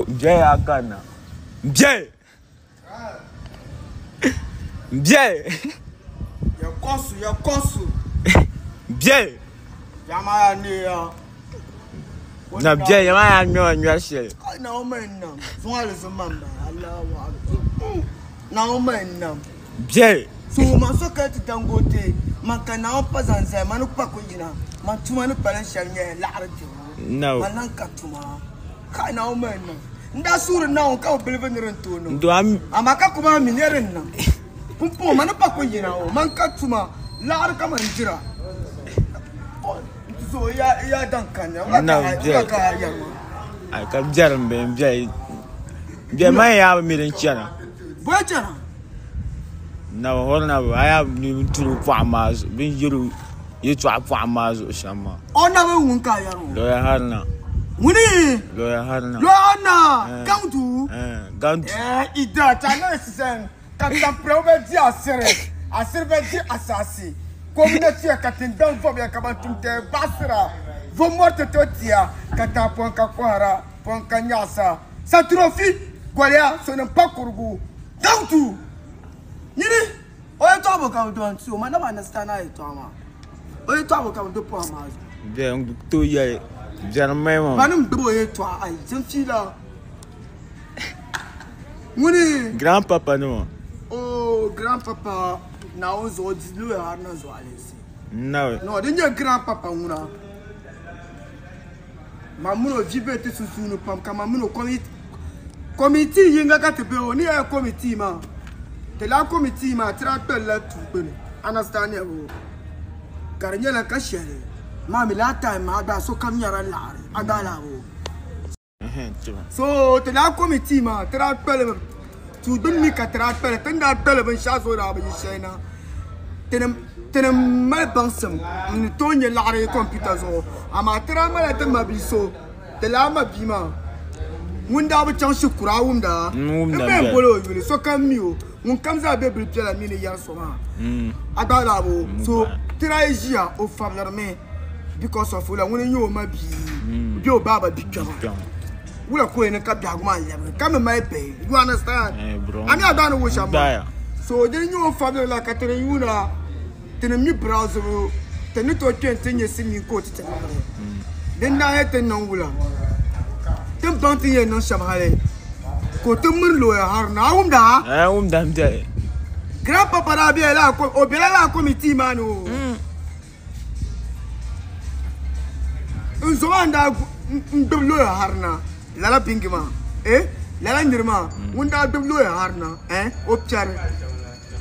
Bien à Ghana. Bien. Bien. Yakosu. Bien. Yamaya neya. Na bien, yamaya nyo shell. Na omenam. Zwale zamamba. Allahu Akbar. Na omenam. Bien. So man so ka Dangote, man kana on pazanze, man pa ko yina. Man tuma no palen shalnya la'arti. No. Man nan ka tuma. Ka na omenam. Nda suru na on ka believe ni rento no. Do am amaka kuma minyerin nan. Pumpo man pa ko yina o man ka tuma la'ar ka man jira. So ya dankan ya. I can jam ben bien. Bien my have me in China. Boyana. Now hold now I have new 2 farmers been you try farmers or some. Oh na we wunka ya. Lawyer Harna. Wuni. Lawyer Harna. Lwana. Gantu. Gantu. Ida chana sen. Kata probe di asere di asasi. Communauté katin dan fo ya kabantunte basra. Vo morte totia kata ponka kwara, ponka nyasa. Sa trophy golia so na pakurgu. Gantu. Yiri. Oye to aboka do antu, man na understand how to ama. Oye to aboka do po ama. Bien to ye. Jeremy man. Manum do oye to ai, zemfila. Muni Grandpapa no. Oh, grandpapa na ozo dilu ya na zo alesi. No, dinye grandpapa una. Mamuno jibe te susunu pam kama mamuno committee yinga ka te be oni e committee ma. Te la committee ma tra pelle tu bene. Understand ya bo. Karnya la ka shere. Mami la time ma da so kam nyara la. Adala bo. So te la committee ma tra pelle tu don mi ka tra pelle tenda pelle ben shazo da ba yishena. Tenem mal bansam ni tonye lare computer zo ama tra mala te mabiso te la mabima munda ba chan shukura wumda be bolo yule so kam miyo mun kam za be bil pela mini yan so ma adala bo so tra ejia o famler because of la woni yo mabi bi o baba bi twama wula ko ene ka biaguma yebe kam mai be you understand ani adana wo shamba so de yo famler la katere yuna tenemi browser teni to twenty simi ko tete den na hete non wula tem banti ye non shamale ko temur lo ya har na umda mde grandpapa da bi la ko obela la committee manu unzo anda ndublo ya harna lala pingima lala ndirma unda dublo ya harna opchare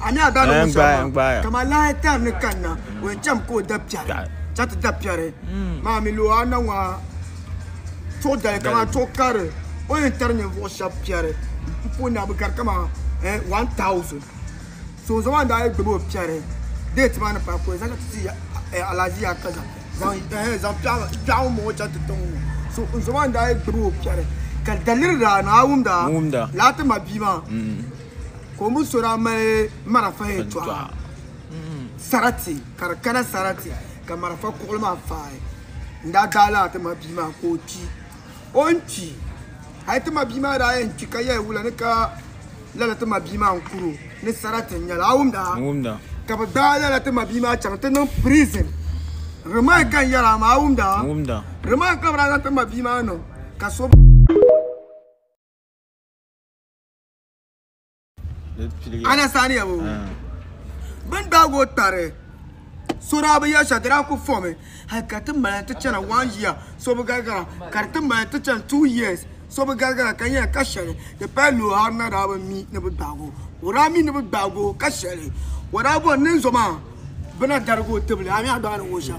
anya dano musama kama la etam ne kanna wen cham ko dapchare chat dapchare ma mi lo ana wa to dal kama to kare o interne vo shapchare pona bukar kama 1000 so zaman da e gbebo pchare date man pa ko za ti alaji akaza zan pya mo chat ton so zaman da e gbebo pchare kal dalir da na umda lati mabima Komu sura mai marafa etwa sarati karakana sarati ka marafa kolma fai nda dala ta mabima ko ti onti hay ta mabima da yen ti kaya wula ne ka lala ta mabima nkuru ne sarati nyala umda ka ba dala ta mabima chang ta no prison rema kan yara ma umda rema ka bra ta mabima no ka so ana sani yabo ban dago tare sura ba ya shadira ku fome hakatin bayan ta cana 1 year so ba gargara kartin bayan ta cana 2 years so ba gargara kan ya kashare da pelo har na da ba mi na ba dago ura mi na ba dago kashare wara bo nin zoma bana dargo tebli ami ado an wo sha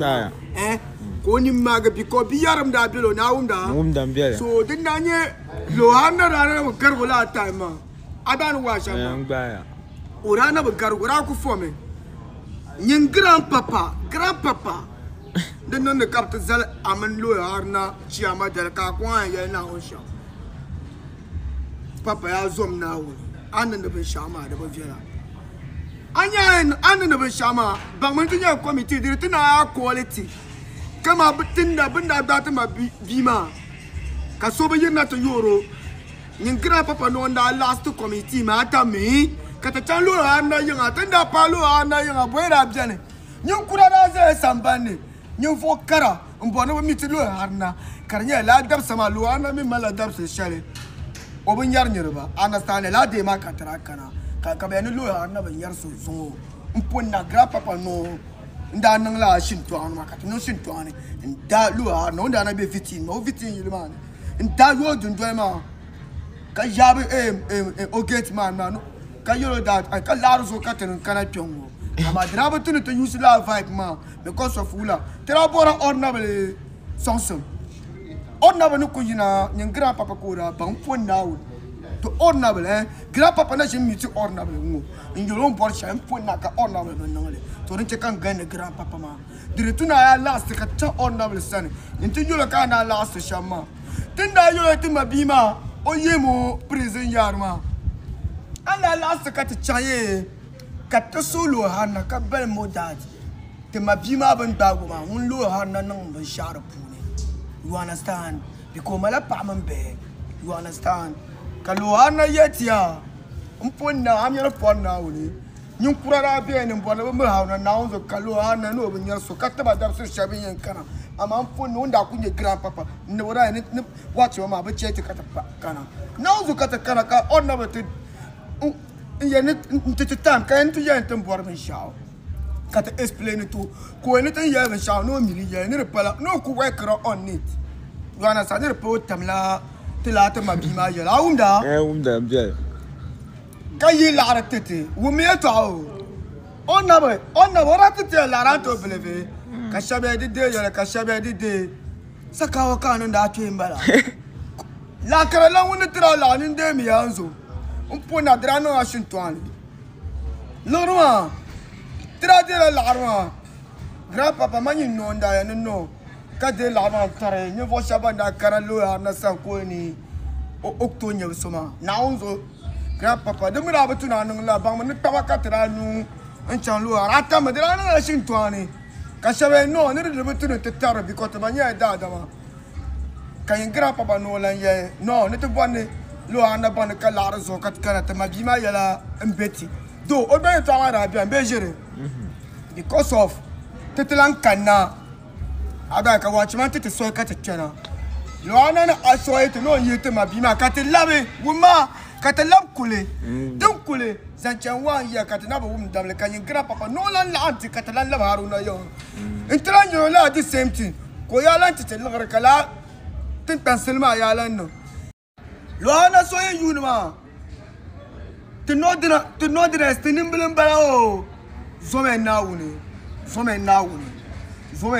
ko ni maga bi ko bi yaram da bilo na umda biya so din na nye lo har na da na gargo la time adan wa shamba ngaya urana bugar ku fome nyin grandpapa den non de kapta zal amen lo harna chiama del ka kwa ya na osha papa ya zom na wo anan da bin shama da bajira anya anan da bin shama ba mun tinya committee dir tuna quality kama bitin da bin da ta ma bima ka so ba yin na ta yoro Nin grandpapa no da last committee ma ata mi. Kata chan lo ana yanga tenda pa lo ana yanga boira bjane. Nyin kura da ze sambane. Nyin fo kara mbona mi ti lo harna. Karnya la dab sama lo ana mi mala dab se shale. Obin yar nyirba understand la de ma katara kana. Ka be no lo harna ban yar so so. Mponna grandpapa no nda nang la shin to an ma kat no shin to an nda lo harna nda na be 15 no 15 yilman. Nda yo dundwe ma. Ka jabe o get man no. Ka yoro that ka laro so ka ten kana piongo ama draba tunu to use la vibe ma because of ula tera bora honorable sonson honorable no ko yina nyen grandpapa ko ra ban fon nawo to honorable grandpapa na jimi ti honorable ngo njolo bor sha fon na ka honorable no ngale to rin kan gan grandpapa ma dire tuna ya last ka ta honorable san nti yolo ka na last shama tinda yolo ti mabima oyemo prison yarma ala last kat chaye kat solo hana ka bel modad te mabima ban dago ma hun lo hana nan ban share pune you understand because mala pa man be you understand ka lo hana yetia mponna amya ponna woni nyun kurara be ne mbona ba hauna na unzo ka lo hana no ban yarso katta ba dar so shabi yan kana ama mponna wanda kunye grandpapa ne wora ne watch ma ba chete kata kana na unzo kata kana ka onna ba te yani ntetam ka ntu ya ntem bor ben shaw ka te explain to ko ni tan ya ben shaw no mili ya ni repala no ku wa kra on it wana sa ni repo tamla tilata mabima ya la umda bien ka yi la ratete wo me to onna ba ratete la rato beleve ka shabe de ya ka shabe de saka wa kanu da to imbala la kra la woni tra la ni de mi yanzo mpona drano ashintwani lorma tradera larma grandpapa mani no nda ya no ka de larma tare ni vo shabanda karalo na sankoni oktonya soma na unzo grandpapa de mura batuna no la bang ni tawaka tranu enchan lo ata madrano ashintwani ka shabe no ni de batuna tetara bikota manya da ma ka grandpapa no lan ye no ni to bonne lo anda ban ka lar zo kat kana ta mabima yala mbeti do o be to ara bia mbejere because of tetlan kana ada ka watchman tete so ka tetena lo ana na aso ite no yete mabima ka te labe wuma ka te lab kule dun kule zanchan wan ya ka te na bo wum damle ka yin grandpapa no lan la anti ka te lan la haruna yo intran yo la the same thing ko ya lan tete la kala tin tanselma ya lan no lo ana so yin yunuma te no dira stinimblin balao zome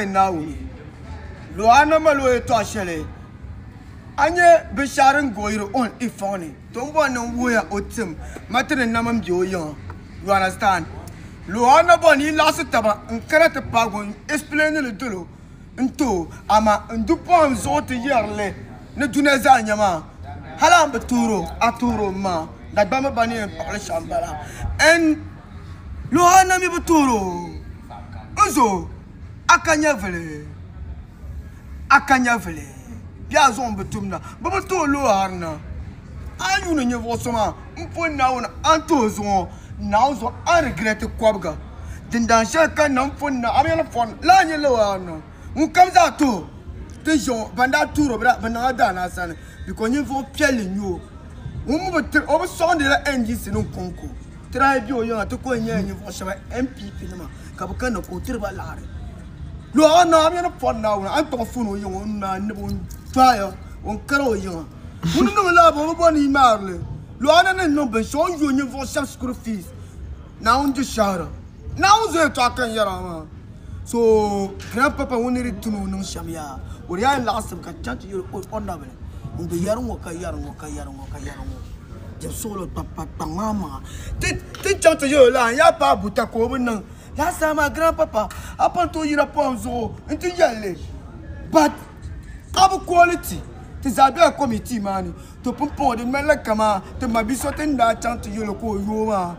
nawuni lo ana malo to ashele anye bisharin goyiro on ifoni to mbo na woya otim matene namam joyo you understand lo ana boni lasu taba nkara te pago explain le dolo nto ama ndupom zo te yerle ne duneza nyama halam beturo aturo ma da bama bani pa shambala en lo ana mi beturo ozo akanya vele bia zo betumna beto lo harna ayu ne nyevo soma mpo na wona antozo na zo a regret kwabga dindan shaka na mpo na amela fon la nye lo harna unkamza to tejo banda turo bra bana da na sana because you for piele nyo o sonde la NGC no konko try bi o yo to ko nya nyi for shaba MPP na ma ka bu kan ko tirba lare lo ana am yana fon na an to fun o yo na ne bon fire on karo yo mun no la bo ni marle lo ana no ben so yo nyi for shab school fees na on ju shara na on zo to kan yara ma so grandpapa woni ri tunu no shamya o ya last ka chat yo on na bele umbe yarongo ka yarongo je solo papa mama ti chante yo la ya pa buta ko bunan la sama grandpapa upon to yira ponzo nti yelle but abu quality ti zabe committee mani to pompon de mele kama te mabiso te nda chante yo ko yo ma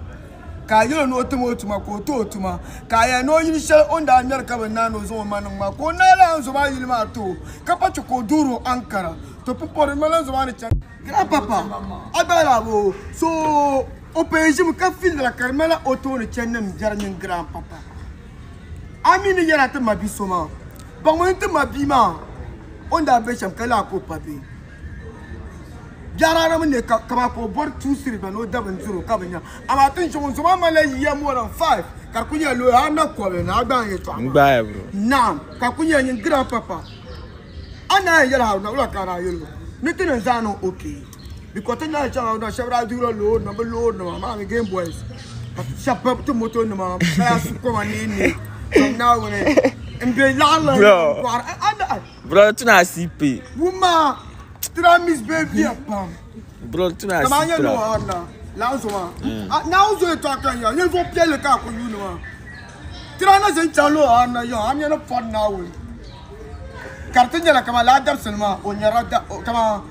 ka yo no to tuma ko to tuma ka ya no yin she onda america ba nano zo manan ma ko na la zo ba yilma to ka pa ko duro ankara to pour le malin zo wana chan grand-papa abala bo so o PSG mu ka fil de la Carmela auto ne chan nem jarnin grand-papa amini yara ta mabi soma ba mo ta mabi ma onda be cham kala ko papi jara na mun kama ko bor 2-3 ba no daban 0 ka banya ama tin shon so ma mala yiya more than 5 ka kunya lo ana ko be na gba ye to ngba bro na ka kunya yin grand-papa ana yara na ula kana yelo nitin zano okay because tana cha na shabra duro lo na be lo na ma game boys shabab to moto na ma ba su ko manini so now when mbe lala bro tuna CP wuma tramis baby pam bro tuna CP tamanya no ona lanzo ma na uzo to kan ya ni vo pele ka ko yu no trana zen chalo ona yo amya no fon na we kartanya la kama la dar selma onyara da kama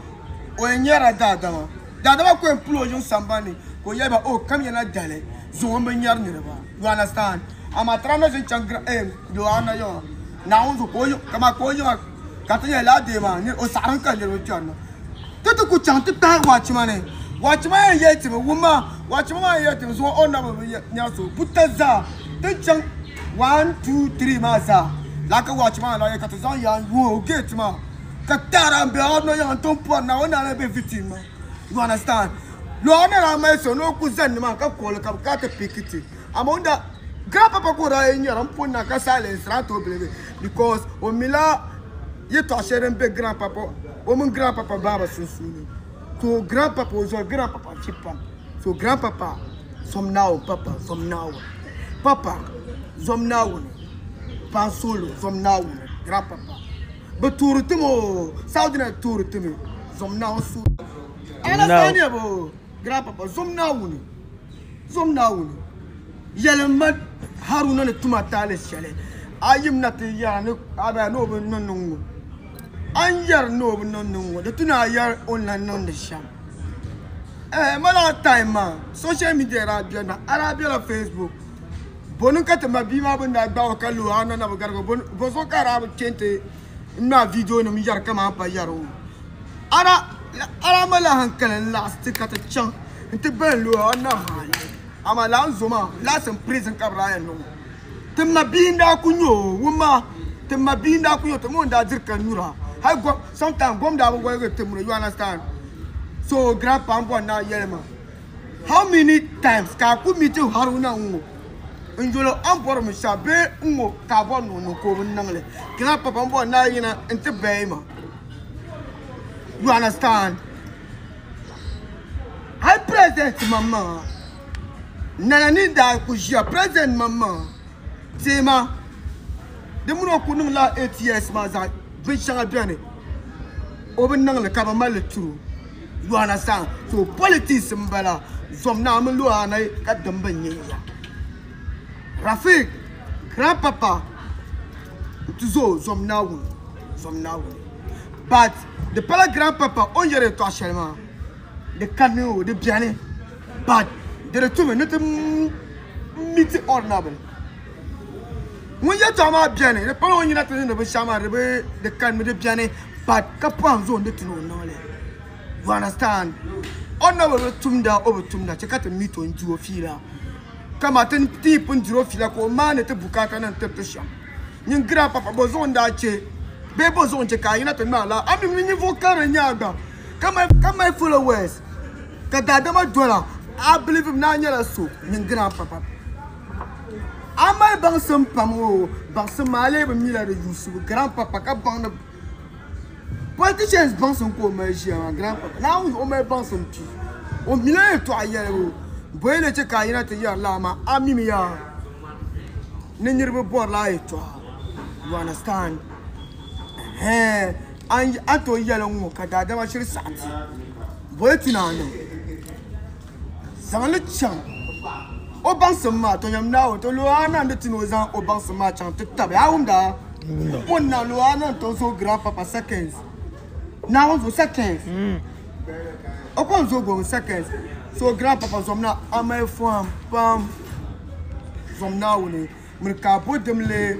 onyara da dama ko employee sambani ko yeba o kam yana dale zo mbe nyar ni ba you understand ama trana zen changra do ona yo na uzo ko yo kama ko yo katanya la de ma ni o saran kan yo chana tetu ku chante ta watchman yeti wuma watchman yeti so ona ba nyaso putaza te chang 1 2 3 masa la ka watchman la ka tazan ya wo gate ma ka tarambe ono ya ton po na ona na be victim you understand lo ona na ma so no ku zan ma ka ko ka te pikiti amonda grandpapa ko ra enyara mpona ka silence rato blebe because o mila ye to shere mbe grandpapa o mun grandpapa baba susuni to grandpapa o zo grandpapa chipa so grandpapa some now papa some now papa some now pa solo some now grandpapa but turutimo saudina turutimo some now so ana sanya bo grandpapa some now yelma haruna ne tuma tale shele ayim nati ya no aba no no anyar no no de tuna yar online non de sham mala time social media radio na arabia la Facebook bonun kata mabima bunda ba ka lu ana na gargo bon so kara kente na video no mi yar kama pa yaro ara mala hankalan last kata chan inte ben lu ana ama lanzoma lasan prison kabra no temma binda kunyo wuma temma binda kunyo to monda dirka nura hay go sometimes gom da go go temuro you understand so grandpa ambo na yelma how many times ka ku mitu haruna ngo njolo ambor mi sabe ngo ka bo no ko nangle grandpa ambo na yina ente beima you understand I present mama nana ni da ku jia present mama tema de muno kunun la ATS ma za bin shanga biane obin nan le ka ba mal tu you understand so politics mbala zom na mun lo anai ka damban yiya Rafik grandpapa tuzo zom na wu but the pala grandpapa on yere to actuellement de kanu de biane but de retour notre miti ornable when you talk about biane the pala on yina to no be shama de kanu de biane but kapan zone de no no le you understand honorable tumda over tumda check out mito njuo fila kama ten tipo njuo fila ko mane te bukaka na te sham nyin grandpapa bozon da che be bozon che ka yina to mala ami nyi vokare nyaga kama followers kada ma dola I believe him na nyala so nyin grandpapa ama bang sem pamo bang sem male be mila de yusu grandpapa ka bang na politicians bang sem ko ma ji grandpapa now o me bang sem ti o mila to ayere o boyle che ka yina te ya la ma ami mi ya ne nyirbe bor la to you understand an ato yala ngo kada ma shiri santi boyti na no zamale chan o bansama to nyam na o to lo ana de tino zan o bansama chan to tabe aunda on na lo ana to so grandpapa seconds now so seconds o kon so go seconds so grandpapa somna amay fam pam somna woni mir ka bodemle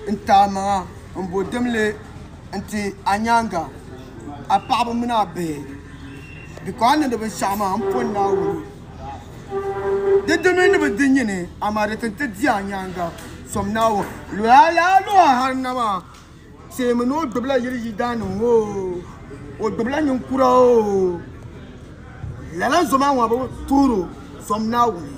intama on bodemle anti anyanga a paɣaba mini a bihi because ni bi shama an pon na wuri di dimi ni bi di nyini ama di tinti di a nyanga som na wo la lo har na ma se mi no gbibla yiri yi dani o gbibla nyinkura o lala zoma wa bo turu som na wuri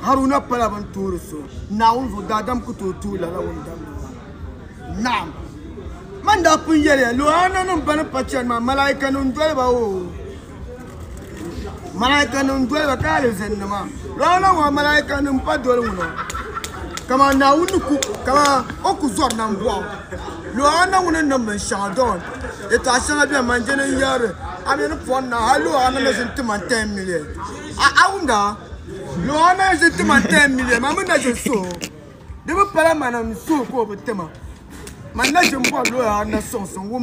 haruna pala ban turu so na unzo dadam ku to lala wunda nam man da pun yele lo ana non ban pachan ma malaika non dole ba o malaika non dole ba kale zenna ma lo ana wa malaika non pa dole mu no kama na unuku kama oku zor nan bo lo ana wonen nan ban shandon e ta shanga bi man jenen yare amen fon na halo ana na zinti man 10 million a unda lo ana zinti man 10 million ma mun na je so de bu pala manam so ko betema man na je mbo lo ana son